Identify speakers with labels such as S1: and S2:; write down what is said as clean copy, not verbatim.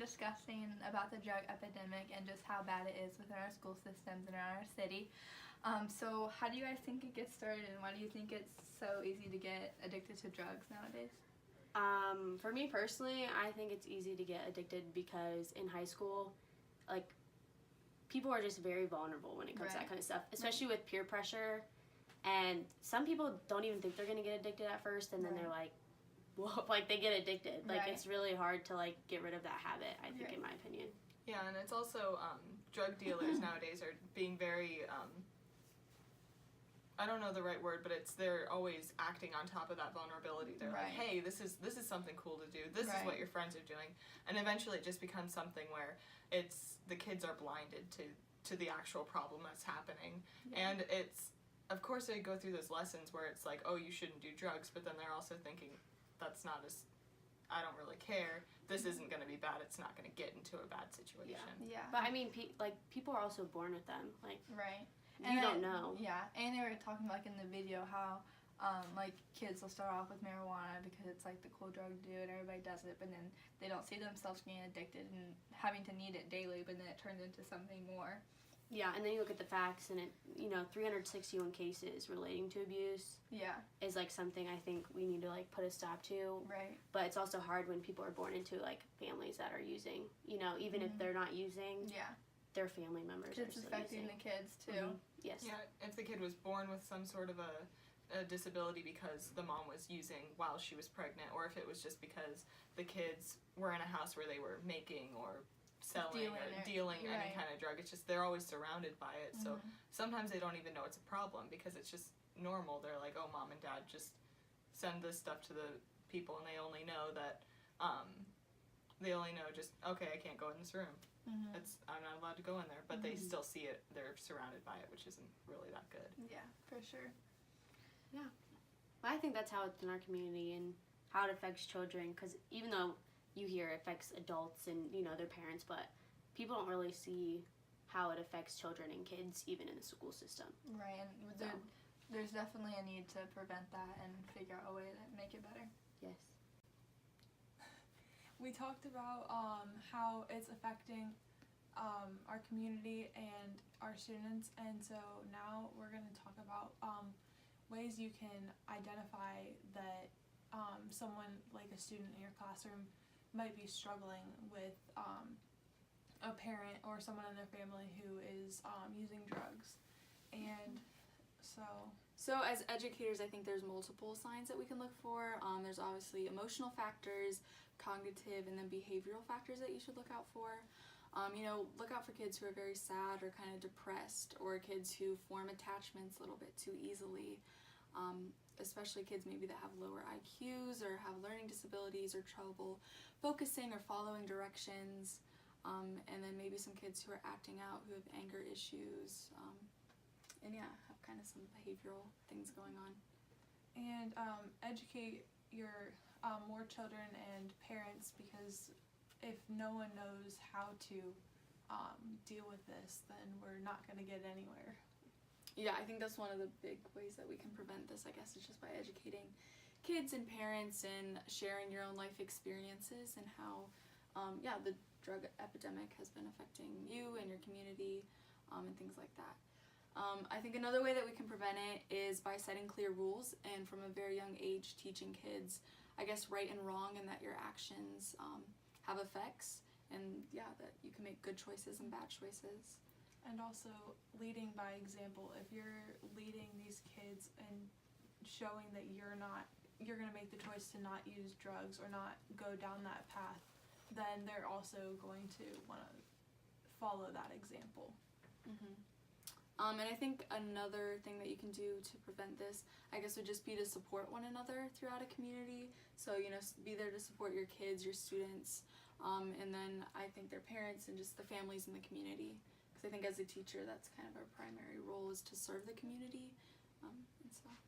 S1: discussing about the drug epidemic and just how bad it is within our school systems and around our city. So how do you guys think it gets started, and why do you think it's so easy to get addicted to drugs nowadays?
S2: For me personally, I think it's easy to get addicted because in high school, like, people are just very vulnerable when it comes to that kind of stuff, especially with peer pressure. And some people don't even think they're going to get addicted at first, and then they're like, well, like, they get addicted. Like, it's really hard to, like, get rid of that habit, I think, in my opinion.
S3: Yeah, and it's also, drug dealers nowadays are being very, I don't know the right word, but they're always acting on top of that vulnerability. They're like, hey, this is something cool to do. This is what your friends are doing. And eventually it just becomes something where the kids are blinded to the actual problem that's happening. And of course they go through those lessons where it's like, oh, you shouldn't do drugs, but then they're also thinking, that's not I don't really care. This isn't going to be bad. It's not going to get into a bad situation.
S1: Yeah.
S2: But I mean, people are also born with them. Like,
S1: And
S2: you don't know.
S1: Yeah, and they were talking, like, in the video how, like, kids will start off with marijuana because it's, like, the cool drug to do and everybody does it, but then they don't see themselves getting addicted and having to need it daily, but then it turns into something more.
S2: Yeah, and then you look at the facts, and 361 cases relating to abuse is, like, something I think we need to, like, put a stop to.
S1: Right.
S2: But it's also hard when people are born into, like, families that are using, even if they're not using.
S1: Yeah.
S2: Their family members
S1: It's
S2: are still
S1: affecting
S2: using.
S1: the kids, too.
S2: Yes.
S3: Yeah, if the kid was born with some sort of a disability because the mom was using while she was pregnant, or if it was just because the kids were in a house where they were making or selling or dealing any kind of drug. It's just they're always surrounded by it. So sometimes they don't even know it's a problem because it's just normal. They're like, oh, mom and dad just send this stuff to the people, and they only know that just, okay, I can't go in this room. I'm not allowed to go in there, but they still see it. They're surrounded by it, which isn't really that good.
S1: Yeah, for sure.
S2: Yeah. Well, I think that's how it's in our community and how it affects children, because even though you hear it affects adults and, their parents, but people don't really see how it affects children and kids, even in the school system.
S1: Right, and there's definitely a need to prevent that and figure out a way to make it better.
S2: Yes.
S4: We talked about how it's affecting our community and our students, and so now we're going to talk about ways you can identify that someone, like a student in your classroom, might be struggling with a parent or someone in their family who is using drugs. And
S5: So as educators, I think there's multiple signs that we can look for. There's obviously emotional factors, cognitive, and then behavioral factors that you should look out for. Look out for kids who are very sad or kind of depressed, or kids who form attachments a little bit too easily. Especially kids maybe that have lower IQs or have learning disabilities or trouble focusing or following directions. And then maybe some kids who are acting out, who have anger issues. And have kind of some behavioral things going on.
S4: And educate your more children and parents, because if no one knows how to deal with this, then we're not going to get anywhere.
S5: Yeah, I think that's one of the big ways that we can prevent this, I guess, is just by educating kids and parents and sharing your own life experiences and how, the drug epidemic has been affecting you and your community and things like that. I think another way that we can prevent it is by setting clear rules and from a very young age teaching kids, I guess, right and wrong, and that your actions have effects, and that you can make good choices and bad choices.
S4: And also leading by example. If you're leading these kids and showing that you're going to make the choice to not use drugs or not go down that path, then they're also going to want to follow that example.
S5: And I think another thing that you can do to prevent this, I guess, would just be to support one another throughout a community. So, be there to support your kids, your students, and then I think their parents and just the families in the community. Because I think as a teacher, that's kind of our primary role, is to serve the community and stuff.